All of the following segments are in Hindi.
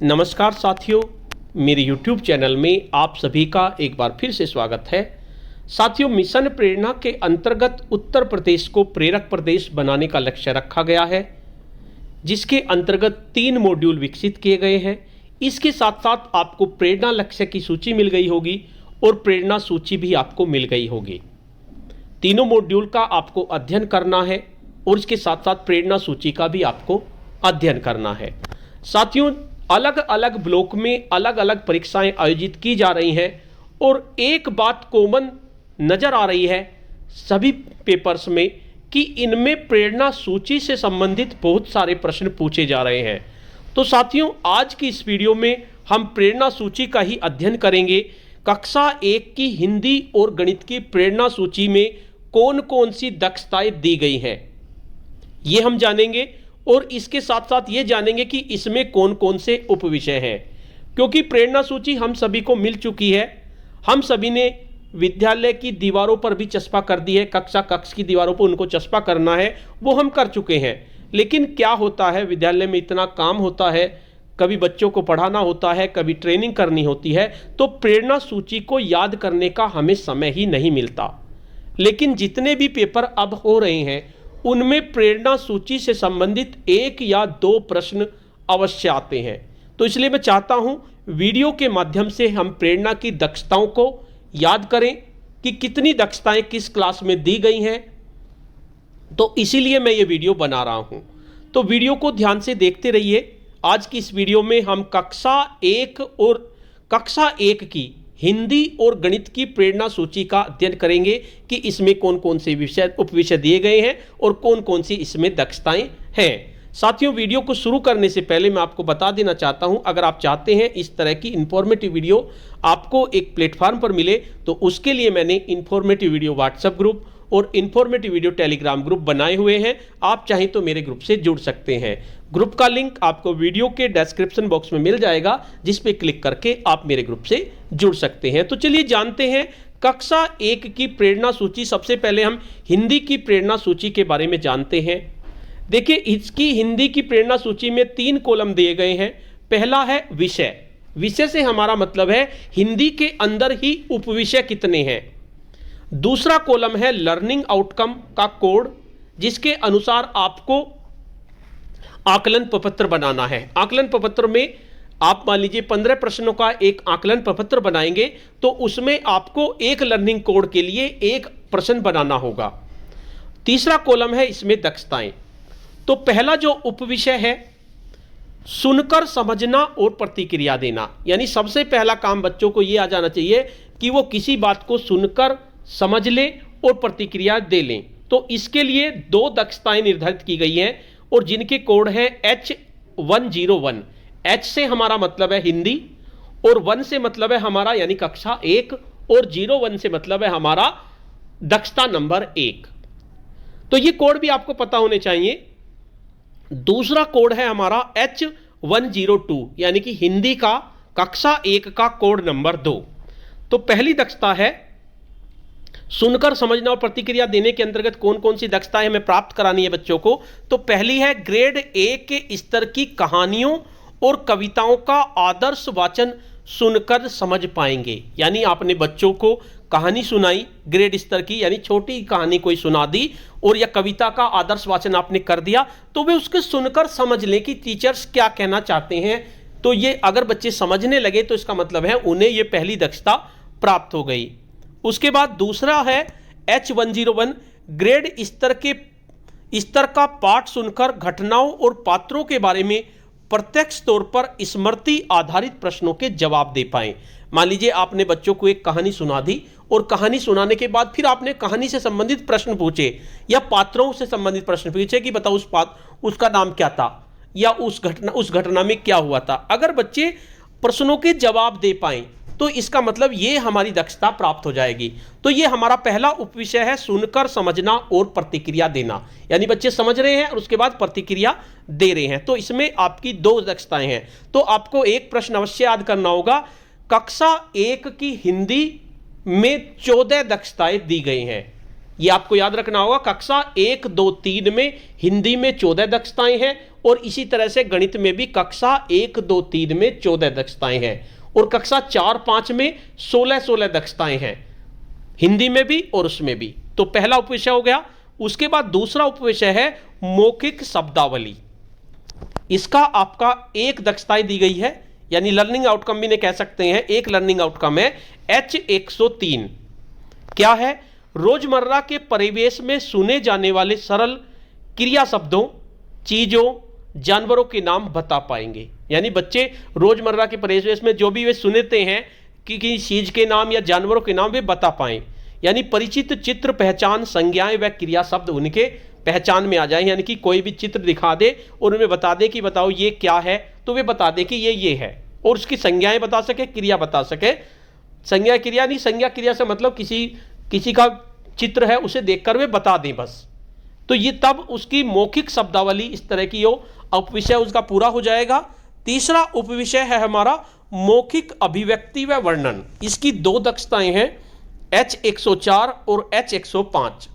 नमस्कार साथियों, मेरे YouTube चैनल में आप सभी का एक बार फिर से स्वागत है। साथियों, मिशन प्रेरणा के अंतर्गत उत्तर प्रदेश को प्रेरक प्रदेश बनाने का लक्ष्य रखा गया है, जिसके अंतर्गत 3 मॉड्यूल विकसित किए गए हैं। इसके साथ साथ आपको प्रेरणा लक्ष्य की सूची मिल गई होगी और प्रेरणा सूची भी आपको मिल गई होगी। तीनों मॉड्यूल का आपको अध्ययन करना है और इसके साथ साथ प्रेरणा सूची का भी आपको अध्ययन करना है। साथियों, अलग अलग ब्लॉक में अलग अलग परीक्षाएं आयोजित की जा रही हैं और एक बात कॉमन नज़र आ रही है सभी पेपर्स में कि इनमें प्रेरणा सूची से संबंधित बहुत सारे प्रश्न पूछे जा रहे हैं। तो साथियों, आज की इस वीडियो में हम प्रेरणा सूची का ही अध्ययन करेंगे। कक्षा 1 की हिंदी और गणित की प्रेरणा सूची में कौन कौन सी दक्षताएं दी गई हैं, ये हम जानेंगे और इसके साथ साथ ये जानेंगे कि इसमें कौन कौन से उपविषय हैं। क्योंकि प्रेरणा सूची हम सभी को मिल चुकी है, हम सभी ने विद्यालय की दीवारों पर भी चस्पा कर दी है, कक्ष की दीवारों पर उनको चस्पा करना है वो हम कर चुके हैं। लेकिन क्या होता है, विद्यालय में इतना काम होता है, कभी बच्चों को पढ़ाना होता है, कभी ट्रेनिंग करनी होती है, तो प्रेरणा सूची को याद करने का हमें समय ही नहीं मिलता। लेकिन जितने भी पेपर अब हो रहे हैं उनमें प्रेरणा सूची से संबंधित 1 या 2 प्रश्न अवश्य आते हैं। तो इसलिए मैं चाहता हूं वीडियो के माध्यम से हम प्रेरणा की दक्षताओं को याद करें कि कितनी दक्षताएं किस क्लास में दी गई हैं। तो इसीलिए मैं ये वीडियो बना रहा हूं। तो वीडियो को ध्यान से देखते रहिए। आज की इस वीडियो में हम कक्षा 1 की हिंदी और गणित की प्रेरणा सूची का अध्ययन करेंगे कि इसमें कौन कौन से उपविषय दिए गए हैं और कौन कौन सी इसमें दक्षताएं हैं। साथियों, वीडियो को शुरू करने से पहले मैं आपको बता देना चाहता हूं, अगर आप चाहते हैं इस तरह की इंफॉर्मेटिव वीडियो आपको एक प्लेटफॉर्म पर मिले तो उसके लिए मैंने इंफॉर्मेटिव वीडियो व्हाट्सएप ग्रुप और इंफॉर्मेटिव वीडियो टेलीग्राम ग्रुप बनाए हुए हैं। आप चाहें तो मेरे ग्रुप से जुड़ सकते हैं। ग्रुप का लिंक आपको वीडियो के डिस्क्रिप्शन बॉक्स में मिल जाएगा, जिस पे क्लिक करके आप मेरे ग्रुप से जुड़ सकते हैं। तो चलिए जानते हैं कक्षा 1 की प्रेरणा सूची। सबसे पहले हम हिंदी की प्रेरणा सूची के बारे में जानते हैं। देखिए, इसकी हिंदी की प्रेरणा सूची में 3 कॉलम दिए गए हैं। पहला है विषय। विषय से हमारा मतलब है हिंदी के अंदर ही उपविषय कितने हैं। दूसरा कॉलम है लर्निंग आउटकम का कोड, जिसके अनुसार आपको आकलन प्रपत्र बनाना है। आकलन प्रपत्र में आप मान लीजिए 15 प्रश्नों का एक आकलन प्रपत्र बनाएंगे तो उसमें आपको एक लर्निंग कोड के लिए एक प्रश्न बनाना होगा। तीसरा कॉलम है इसमें दक्षताएं। तो पहला जो उपविषय है सुनकर समझना और प्रतिक्रिया देना, यानी सबसे पहला काम बच्चों को यह आ जाना चाहिए कि वो किसी बात को सुनकर समझ लें और प्रतिक्रिया दे लें। तो इसके लिए 2 दक्षताएं निर्धारित की गई हैं और जिनके कोड है H101। H से हमारा मतलब है हिंदी और 1 से मतलब है हमारा यानी कक्षा 1 और 01 से मतलब है हमारा दक्षता नंबर 1। तो ये कोड भी आपको पता होने चाहिए। दूसरा कोड है हमारा H102, यानी कि हिंदी का कक्षा 1 का कोड नंबर 2। तो पहली दक्षता है सुनकर समझना और प्रतिक्रिया देने के अंतर्गत कौन कौन सी दक्षताएं हमें प्राप्त करानी है बच्चों को। तो पहली है ग्रेड 1 के स्तर की कहानियों और कविताओं का आदर्श वाचन सुनकर समझ पाएंगे। यानी आपने बच्चों को कहानी सुनाई ग्रेड स्तर की, यानी छोटी कहानी कोई सुना दी और या कविता का आदर्श वाचन आपने कर दिया, तो वे उसके सुनकर समझ लें कि टीचर्स क्या कहना चाहते हैं। तो ये अगर बच्चे समझने लगे तो इसका मतलब है उन्हें ये पहली दक्षता प्राप्त हो गई। उसके बाद दूसरा है H101, ग्रेड स्तर का पाठ सुनकर घटनाओं और पात्रों के बारे में प्रत्यक्ष तौर पर स्मृति आधारित प्रश्नों के जवाब दे पाएं। मान लीजिए आपने बच्चों को एक कहानी सुना दी और कहानी सुनाने के बाद फिर आपने कहानी से संबंधित प्रश्न पूछे या पात्रों से संबंधित प्रश्न पूछे कि बताओ उसका नाम क्या था या उस घटना में क्या हुआ था। अगर बच्चे प्रश्नों के जवाब दे पाएं तो इसका मतलब ये हमारी दक्षता प्राप्त हो जाएगी। तो ये हमारा पहला उपविषय है सुनकर समझना और प्रतिक्रिया देना, यानी बच्चे समझ रहे हैं और उसके बाद प्रतिक्रिया दे रहे हैं। तो इसमें आपकी 2 दक्षताएं हैं। तो आपको एक प्रश्न अवश्य याद करना होगा, कक्षा 1 की हिंदी में 14 दक्षताएं दी गई हैं। ये आपको याद रखना होगा, कक्षा 1, 2, 3 में हिंदी में 14 दक्षताएं हैं और इसी तरह से गणित में भी कक्षा 1, 2, 3 में 14 दक्षताएं हैं और कक्षा 4, 5 में 16 दक्षताएं हैं, हिंदी में भी और उसमें भी। तो पहला उपविषय हो गया। उसके बाद दूसरा उपविषय है मौखिक शब्दावली। इसका आपका 1 दक्षताएं दी गई है, यानी लर्निंग आउटकम भी ने कह सकते हैं। एक लर्निंग आउटकम है H103। क्या है? रोजमर्रा के परिवेश में सुने जाने वाले सरल क्रिया शब्दों, चीजों, जानवरों के नाम बता पाएंगे। यानी बच्चे रोजमर्रा के परिवेश में जो भी वे सुनते हैं कि किसी चीज के नाम या जानवरों के नाम वे बता पाएं। यानी परिचित चित्र, पहचान, संज्ञाएं व क्रिया शब्द उनके पहचान में आ जाए। यानी कि कोई भी चित्र दिखा दे और उन्हें बता दे कि बताओ ये क्या है, तो वे बता दे कि ये है, और उसकी संज्ञाएं बता सके, क्रिया बता सके। संज्ञा क्रिया नहीं, संज्ञा क्रिया से मतलब किसी का चित्र है उसे देखकर वे बता दें बस। तो ये तब उसकी मौखिक शब्दावली इस तरह की हो, उपविषय उसका पूरा हो जाएगा। तीसरा उपविषय है हमारा मौखिक अभिव्यक्ति व वर्णन। इसकी 2 दक्षताएं हैं, H104 और H105।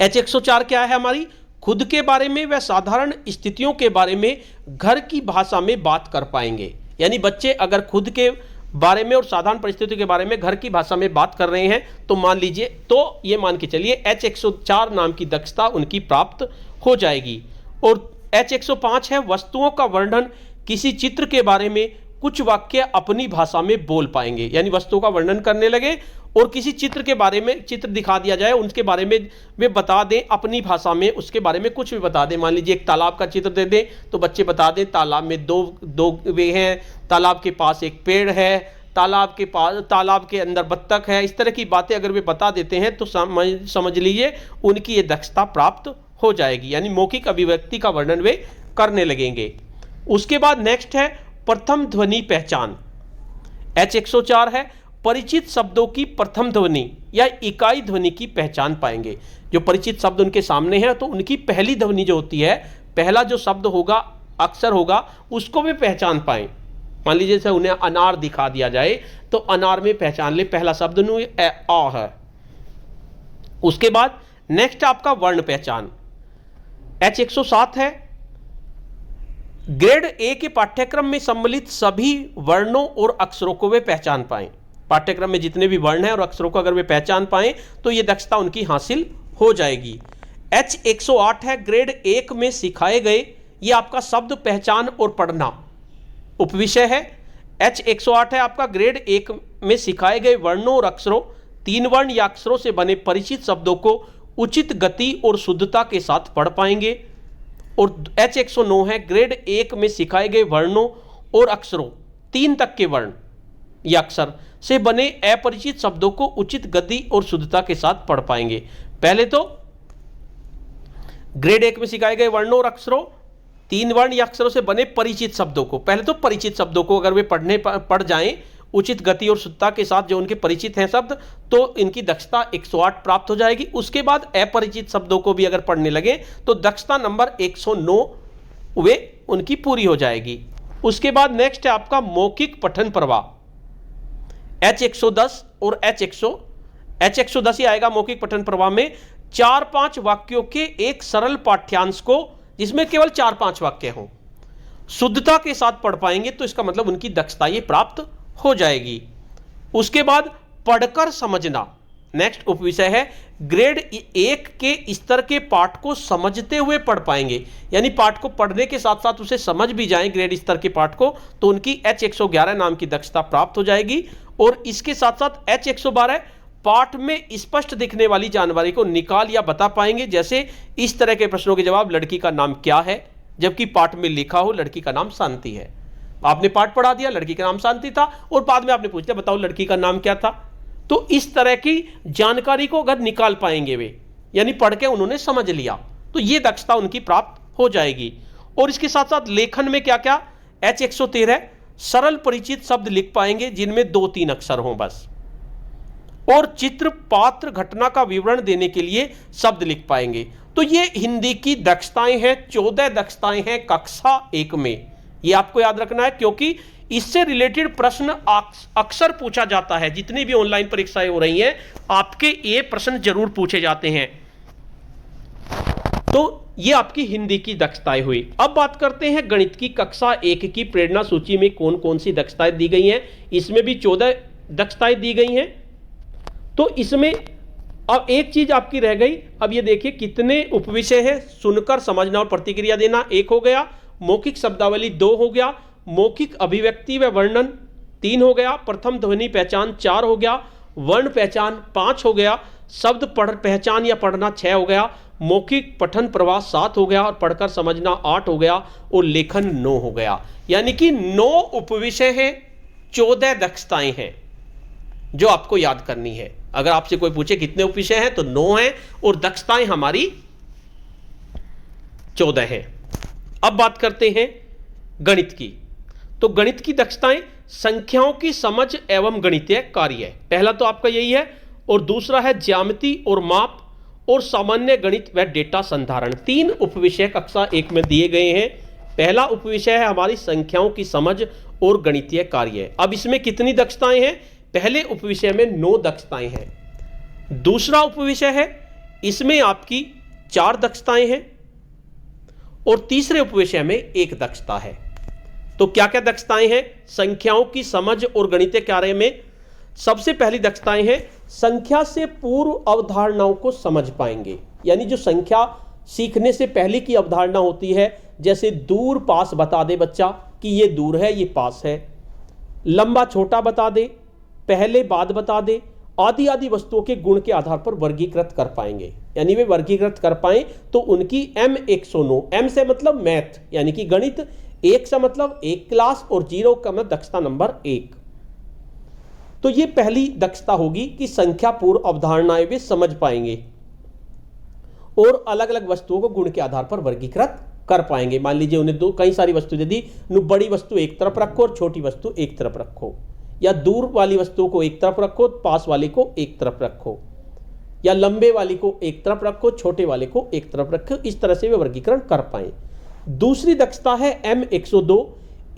H104 क्या है? हमारी खुद के बारे में व साधारण स्थितियों के बारे में घर की भाषा में बात कर पाएंगे। यानी बच्चे अगर खुद के बारे में और साधारण परिस्थितियों के बारे में घर की भाषा में बात कर रहे हैं तो मान लीजिए, तो ये मान के चलिए H104 नाम की दक्षता उनकी प्राप्त हो जाएगी। और H105 है वस्तुओं का वर्णन। किसी चित्र के बारे में कुछ वाक्य अपनी भाषा में बोल पाएंगे, यानी वस्तुओं का वर्णन करने लगे और किसी चित्र के बारे में, चित्र दिखा दिया जाए उसके बारे में वे बता दें अपनी भाषा में, उसके बारे में कुछ भी बता दें। मान लीजिए एक तालाब का चित्र दे दें तो बच्चे बता दें तालाब में दो वे हैं, तालाब के पास एक पेड़ है, तालाब के अंदर बत्तख है। इस तरह की बातें अगर वे बता देते हैं तो समझ लीजिए उनकी ये दक्षता प्राप्त हो जाएगी, यानी मौखिक अभिव्यक्ति का वर्णन वे करने लगेंगे। उसके बाद नेक्स्ट है प्रथम ध्वनि पहचान। H104 है परिचित शब्दों की प्रथम ध्वनि या इकाई ध्वनि की पहचान पाएंगे। जो परिचित शब्द उनके सामने है तो उनकी पहली ध्वनि जो होती है, पहला जो शब्द होगा, अक्षर होगा, उसको वे पहचान पाएं। मान लीजिए जैसे उन्हें अनार दिखा दिया जाए तो अनार में पहचान ले पहला शब्द आ है। उसके बाद नेक्स्ट आपका वर्ण पहचान H107 है ग्रेड ए के पाठ्यक्रम में सम्मिलित सभी वर्णों और अक्षरों को वे पहचान पाएं। पाठ्यक्रम में जितने भी वर्ण हैं और अक्षरों को अगर वे पहचान पाएं तो ये दक्षता उनकी हासिल हो जाएगी। H108 है ग्रेड 1 में सिखाए गए, ये आपका शब्द पहचान और पढ़ना उपविषय है। H108 है आपका ग्रेड 1 में सिखाए गए वर्णों और अक्षरों, 3 वर्ण या अक्षरों से बने परिचित शब्दों को उचित गति और शुद्धता के साथ पढ़ पाएंगे। और H109 है ग्रेड 1 में सिखाए गए वर्णों और अक्षरों, 3 तक के वर्ण या अक्षर से बने अपरिचित शब्दों को उचित गति और शुद्धता के साथ पढ़ पाएंगे। पहले तो ग्रेड 1 में सिखाए गए वर्णों और अक्षरों, 3 वर्ण या अक्षरों से बने परिचित शब्दों को, पहले तो परिचित शब्दों को अगर वे पढ़ जाएं उचित गति और शुद्धता के साथ, जो उनके परिचित हैं शब्द, तो इनकी दक्षता 108 प्राप्त हो जाएगी। उसके बाद अपरिचित शब्दों को भी अगर पढ़ने लगे तो दक्षता नंबर 109 वे उनकी पूरी हो जाएगी। उसके बाद नेक्स्ट है आपका मौखिक पठन प्रवाह H110 और H110 ही आएगा मौखिक पठन प्रवाह में। 4-5 वाक्यों के एक सरल पाठ्यांश को, जिसमें केवल 4-5 वाक्य हों, शुद्धता के साथ पढ़ पाएंगे तो इसका मतलब उनकी दक्षता ये प्राप्त हो जाएगी। उसके बाद पढ़कर समझना नेक्स्ट उपविषय है। ग्रेड 1 के स्तर के पाठ को समझते हुए पढ़ पाएंगे, यानी पाठ को पढ़ने के साथ साथ उसे समझ भी जाएं ग्रेड स्तर के पाठ को, तो उनकी H111 नाम की दक्षता प्राप्त हो जाएगी। और इसके साथ साथ H112 पाठ में स्पष्ट दिखने वाली जानकारी को निकाल या बता पाएंगे। जैसे इस तरह के प्रश्नों के जवाब, लड़की का नाम क्या है, जबकि पाठ में लिखा हो लड़की का नाम शांति है। आपने पाठ पढ़ा दिया, लड़की का नाम शांति था, और बाद में आपने पूछ लिया बताओ लड़की का नाम क्या था। तो इस तरह की जानकारी को अगर निकाल पाएंगे वे, यानी पढ़ के उन्होंने समझ लिया, तो ये दक्षता उनकी प्राप्त हो जाएगी। और इसके साथ साथ लेखन में क्या क्या, H113 सरल परिचित शब्द लिख पाएंगे जिनमें 2-3 अक्षर हों बस। और चित्र, पात्र, घटना का विवरण देने के लिए शब्द लिख पाएंगे। तो ये हिंदी की दक्षताएं हैं, 14 दक्षताएं हैं कक्षा 1 में। ये आपको याद रखना है क्योंकि इससे रिलेटेड प्रश्न अक्सर पूछा जाता है। जितनी भी ऑनलाइन परीक्षाएं हो रही हैं आपके ये प्रश्न जरूर पूछे जाते हैं। तो ये आपकी हिंदी की दक्षताएं हुई। अब बात करते हैं गणित की कक्षा 1 की प्रेरणा सूची में कौन कौन सी दक्षताएं दी गई हैं। इसमें भी 14 दक्षताएं दी गई हैं। तो इसमें अब एक चीज आपकी रह गई। अब ये देखिए कितने उपविषय हैं। सुनकर समझना और प्रतिक्रिया देना 1 हो गया, मौखिक शब्दावली 2 हो गया, मौखिक अभिव्यक्ति व वर्णन 3 हो गया, प्रथम ध्वनि पहचान 4 हो गया, वर्ण पहचान 5 हो गया, शब्द पढ़ पहचान या पढ़ना 6 हो गया, मौखिक पठन प्रवास 7 हो गया और पढ़कर समझना 8 हो गया और लेखन 9 हो गया। यानी कि 9 उपविषय हैं, 14 दक्षताएं हैं जो आपको याद करनी है। अगर आपसे कोई पूछे कितने उपविषय हैं तो 9 हैं और दक्षताएं हमारी 14 हैं। अब बात करते हैं गणित की। तो गणित की दक्षताएं संख्याओं की समझ एवं गणितीय कार्य, पहला तो आपका यही है, और दूसरा है ज्यामिति और माप और सामान्य गणित व डेटा संधारण। 3 उपविषय कक्षा 1 में दिए गए हैं। पहला उपविषय है हमारी संख्याओं की समझ और गणितीय कार्य। अब इसमें कितनी दक्षताएं हैं? पहले उपविषय में 9 दक्षताएं हैं। दूसरा उपविषय है, इसमें आपकी 4 दक्षताएं हैं और तीसरे उपविषय में 1 दक्षता है। तो क्या क्या दक्षताएं हैं संख्याओं की समझ और गणितीय कार्य में? सबसे पहली दक्षताएं हैं संख्या से पूर्व अवधारणाओं को समझ पाएंगे। यानी जो संख्या सीखने से पहले की अवधारणा होती है, जैसे दूर पास बता दे बच्चा कि ये दूर है ये पास है, लंबा छोटा बता दे, पहले बाद बता दे, आदि आदि वस्तुओं के गुण के आधार पर वर्गीकृत कर पाएंगे। यानी वे वर्गीकृत कर पाएं तो उनकी M109, M से मतलब मैथ यानी कि गणित, 1 से मतलब 1 क्लास और 0 का मतलब दक्षता नंबर 1। तो ये पहली दक्षता होगी कि संख्या पूर्व अवधारणाएं वे समझ पाएंगे और अलग अलग वस्तुओं को गुण के आधार पर वर्गीकृत कर पाएंगे। मान लीजिए उन्हें कई सारी वस्तु दे दी, बड़ी वस्तु एक तरफ रखो और छोटी वस्तु एक तरफ रखो, या दूर वाली वस्तुओं को एक तरफ रखो, पास वाली को एक तरफ रखो, या लंबे वाली को एक तरफ रखो, छोटे वाले को एक तरफ रखो। इस तरह से वे वर्गीकरण कर पाए। दूसरी दक्षता है M102,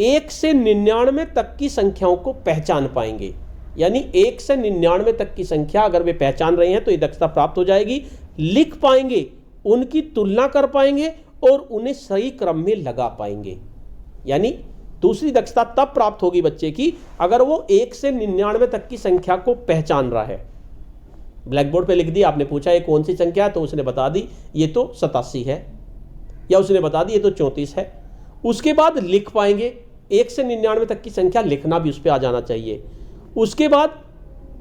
1 से 99 तक की संख्याओं को पहचान पाएंगे। यानी 1 से 99 तक की संख्या अगर वे पहचान रहे हैं तो ये दक्षता प्राप्त हो जाएगी। लिख पाएंगे, उनकी तुलना कर पाएंगे और उन्हें सही क्रम में लगा पाएंगे। यानी दूसरी दक्षता तब प्राप्त होगी बच्चे की अगर वो 1 से 99 तक की संख्या को पहचान रहा है। ब्लैक बोर्ड पे लिख दी, आपने पूछा ये कौन सी संख्या है तो उसने बता दी ये तो 87 है, या उसने बता दी ये तो 34 है। उसके बाद लिख पाएंगे, 1 से 99 तक की संख्या लिखना भी उस पर आ जाना चाहिए। उसके बाद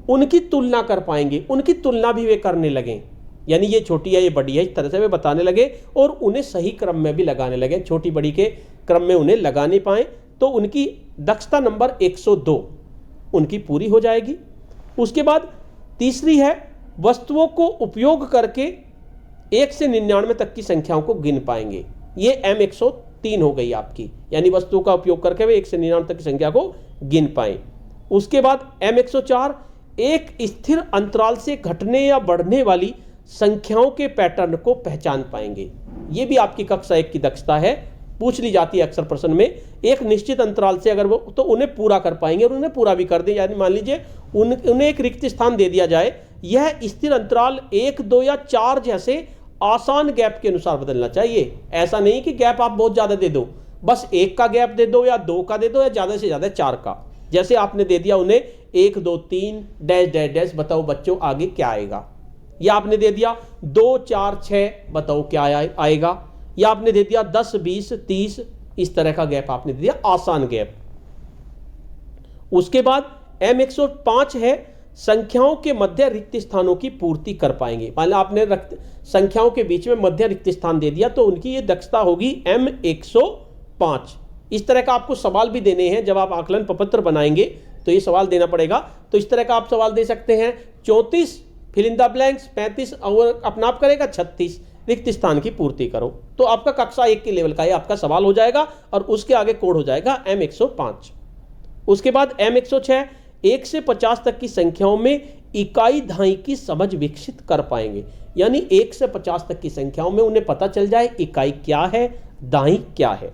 उनकी तुलना कर पाएंगे, उनकी तुलना भी वे करने लगें, यानी ये छोटी है ये बड़ी है, इस तरह से वे बताने लगे और उन्हें सही क्रम में भी लगाने लगे। छोटी बड़ी के क्रम में उन्हें लगाने पाए तो उनकी दक्षता नंबर 102 उनकी पूरी हो जाएगी। उसके बाद तीसरी है वस्तुओं को उपयोग करके 1 से 99 तक की संख्याओं को गिन पाएंगे। ये M103 हो गई आपकी, यानी वस्तुओं का उपयोग करके वे 1 से 99 तक की संख्या को गिन पाए। उसके बाद M104, एक स्थिर अंतराल से घटने या बढ़ने वाली संख्याओं के पैटर्न को पहचान पाएंगे। ये भी आपकी कक्षा 1 की दक्षता है, पूछ ली जाती है अक्सर प्रश्न में। एक निश्चित अंतराल से अगर वो तो उन्हें पूरा कर पाएंगे और उन्हें पूरा भी कर दें। यानी मान लीजिए उन्हें एक रिक्त स्थान दे दिया जाए, यह स्थिर अंतराल 1, 2 या 4 जैसे आसान गैप के अनुसार बदलना चाहिए। ऐसा नहीं कि गैप आप बहुत ज्यादा दे दो, बस 1 का गैप दे दो या 2 का दे दो या ज्यादा से ज्यादा 4 का। जैसे आपने दे दिया उन्हें 1, 2, 3 डैश डैश डैश, बताओ बच्चों आगे क्या आएगा। या आपने दे दिया 2, 4, 6, बताओ क्या आएगा। या आपने दे दिया 10, 20, 30, इस तरह का गैप आपने दे दिया, आसान गैप। उसके बाद M105 है संख्याओं के मध्य रिक्त स्थानों की पूर्ति कर पाएंगे। मान लो आपने संख्याओं के बीच में मध्य रिक्त स्थान दे दिया तो उनकी ये दक्षता होगी M105। इस तरह का आपको सवाल भी देने हैं जब आप आकलन प्रपत्र बनाएंगे तो ये सवाल देना पड़ेगा। तो इस तरह का आप सवाल दे सकते हैं 34 फिल इन द ब्लैंक्स, 35 और अपना आप करेगा 36 रिक्त स्थान की पूर्ति करो। तो आपका कक्षा 1 के लेवल का ये आपका सवाल हो जाएगा और उसके आगे कोड हो जाएगा M105। उसके बाद M106, 1 से 50 तक की संख्याओं में इकाई दहाई की समझ विकसित कर पाएंगे। यानी 1 से 50 तक की संख्याओं में उन्हें पता चल जाए इकाई क्या है, दहाई क्या है।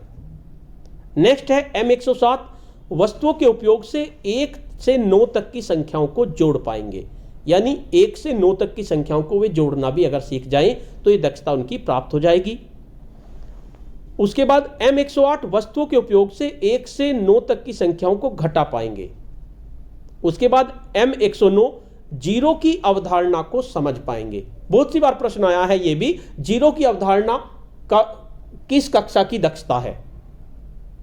नेक्स्ट है M107, वस्तुओं के उपयोग से 1 से 9 तक की संख्याओं को जोड़ पाएंगे। यानी 1 से 9 तक की संख्याओं को वे जोड़ना भी अगर सीख जाएं तो ये दक्षता उनकी प्राप्त हो जाएगी। उसके बाद M108 वस्तुओं के उपयोग से 1 से 9 तक की संख्याओं को घटा पाएंगे। उसके बाद M109 जीरो की अवधारणा को समझ पाएंगे। बहुत सी बार प्रश्न आया है ये भी, जीरो की अवधारणा का किस कक्षा की दक्षता है,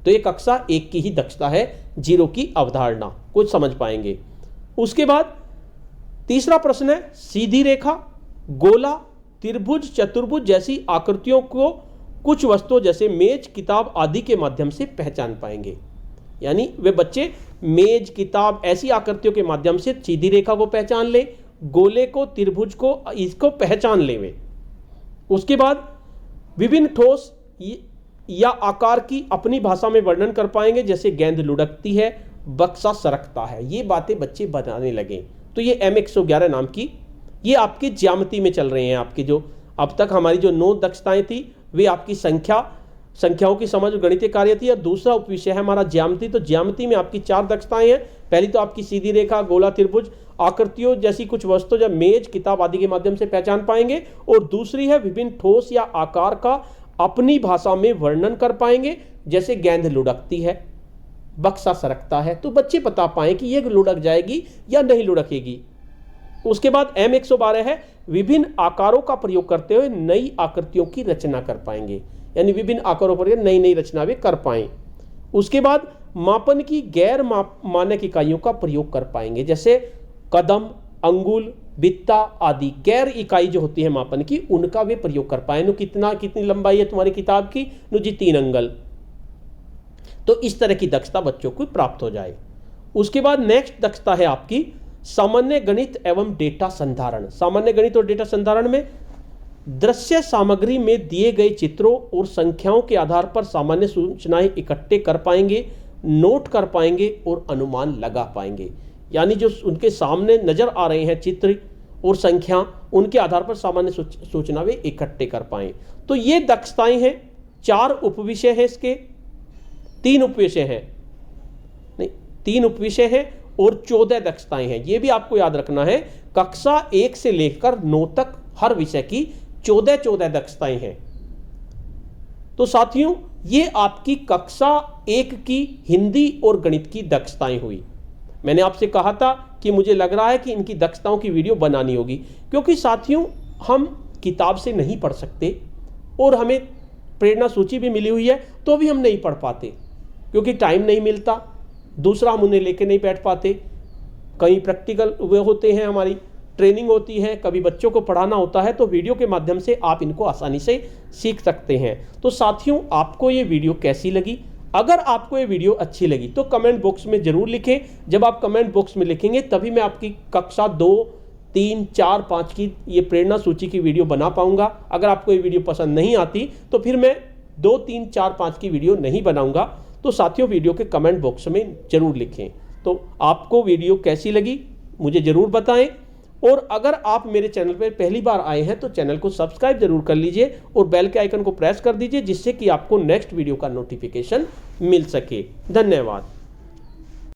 तो ये कक्षा 1 की ही दक्षता है, जीरो की अवधारणा को समझ पाएंगे। उसके बाद तीसरा प्रश्न है सीधी रेखा, गोला, त्रिभुज, चतुर्भुज जैसी आकृतियों को कुछ वस्तुओं जैसे मेज, किताब आदि के माध्यम से पहचान पाएंगे। यानी वे बच्चे मेज, किताब ऐसी आकृतियों के माध्यम से सीधी रेखा को पहचान ले, गोले को, त्रिभुज को, इसको पहचान ले वे। उसके बाद विभिन्न ठोस या आकार की अपनी भाषा में वर्णन कर पाएंगे, जैसे गेंद लुढ़कती है, बक्सा सरकता है, ये बातें बच्चे बनाने लगे। तो ये M111 नाम की, ये आपकी ज्यामिति में चल रहे हैं। आपके जो अब तक हमारी जो 9 दक्षताएं थी वे आपकी संख्याओं की समझ, गणितीय कार्य थी, और दूसरा उपविषय है हमारा ज्यामिति। तो ज्यामिति में आपकी 4 दक्षताएं हैं। पहली तो आपकी सीधी रेखा, गोला, त्रिभुज, आकृतियों जैसी कुछ वस्तु जब मेज, किताब आदि के माध्यम से पहचान पाएंगे, और दूसरी है विभिन्न ठोस या आकार का अपनी भाषा में वर्णन कर पाएंगे, जैसे गेंद लुढ़कती है, बक्सा सरकता है, तो बच्चे बता पाएं कि यह लुढ़क जाएगी या नहीं लुढ़केगी। उसके बाद M112 है विभिन्न आकारों का प्रयोग करते हुए नई आकृतियों की रचना कर पाएंगे, यानी विभिन्न आकारों पर नई नई रचना वे कर पाएं। उसके बाद मापन की गैर मानक इकाइयों का प्रयोग कर पाएंगे, जैसे कदम, अंगुल, बित्ता आदि गैर इकाई जो होती है मापन की, उनका वे प्रयोग कर पाए। कितनी लंबाई है तुम्हारी किताब की? जी 3 अंगल। तो इस तरह की दक्षता बच्चों को प्राप्त हो जाए। उसके बाद नेक्स्ट दक्षता है आपकी सामान्य गणित एवं डेटा संधारण। सामान्य गणित और डेटा संधारण में दृश्य सामग्री में दिए गए चित्रों और संख्याओं के आधार पर सामान्य सूचनाएं इकट्ठे कर पाएंगे, नोट कर पाएंगे और अनुमान लगा पाएंगे। यानी जो उनके सामने नजर आ रहे हैं चित्र और संख्या, उनके आधार पर सामान्य सूचना वे इकट्ठे कर पाएं। तो ये दक्षताएं हैं। 4 उपविषय हैं इसके, 3 उपविषय हैं, नहीं 3 उपविषय हैं और 14 दक्षताएं हैं। ये भी आपको याद रखना है, कक्षा 1 से लेकर 9 तक हर विषय की 14 दक्षताएं हैं। तो साथियों ये आपकी कक्षा 1 की हिंदी और गणित की दक्षताएं हुई। मैंने आपसे कहा था कि मुझे लग रहा है कि इनकी दक्षताओं की वीडियो बनानी होगी, क्योंकि साथियों हम किताब से नहीं पढ़ सकते और हमें प्रेरणा सूची भी मिली हुई है तो भी हम नहीं पढ़ पाते, क्योंकि टाइम नहीं मिलता। दूसरा हम उन्हें लेके नहीं बैठ पाते, कहीं प्रैक्टिकल वे होते हैं, हमारी ट्रेनिंग होती है, कभी बच्चों को पढ़ाना होता है, तो वीडियो के माध्यम से आप इनको आसानी से सीख सकते हैं। तो साथियों आपको ये वीडियो कैसी लगी? अगर आपको ये वीडियो अच्छी लगी तो कमेंट बॉक्स में जरूर लिखें। जब आप कमेंट बॉक्स में लिखेंगे तभी मैं आपकी कक्षा 2, 3, 4, 5 की ये प्रेरणा सूची की वीडियो बना पाऊंगा। अगर आपको ये वीडियो पसंद नहीं आती तो फिर मैं 2, 3, 4, 5 की वीडियो नहीं बनाऊंगा। तो साथियों वीडियो के कमेंट बॉक्स में जरूर लिखें। तो आपको वीडियो कैसी लगी मुझे जरूर बताएं, और अगर आप मेरे चैनल पर पहली बार आए हैं तो चैनल को सब्सक्राइब जरूर कर लीजिए और बेल के आइकन को प्रेस कर दीजिए, जिससे कि आपको नेक्स्ट वीडियो का नोटिफिकेशन मिल सके। धन्यवाद।